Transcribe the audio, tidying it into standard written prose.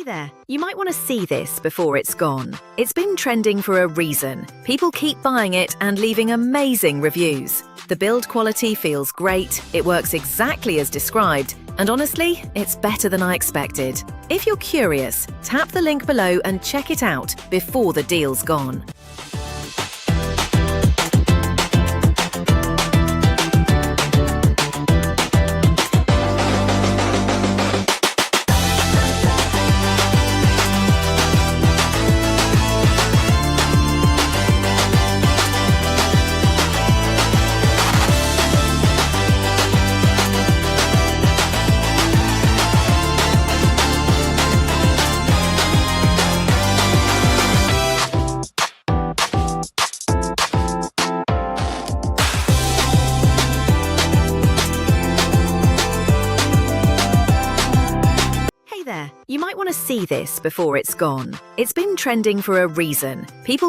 Hey there, you might want to see this before it's gone. It's been trending for a reason. People keep buying it and leaving amazing reviews. The build quality feels great, it works exactly as described, and honestly, it's better than I expected. If you're curious, tap the link below and check it out before the deal's gone. Hey there, you might want to see this before it's gone. It's been trending for a reason. People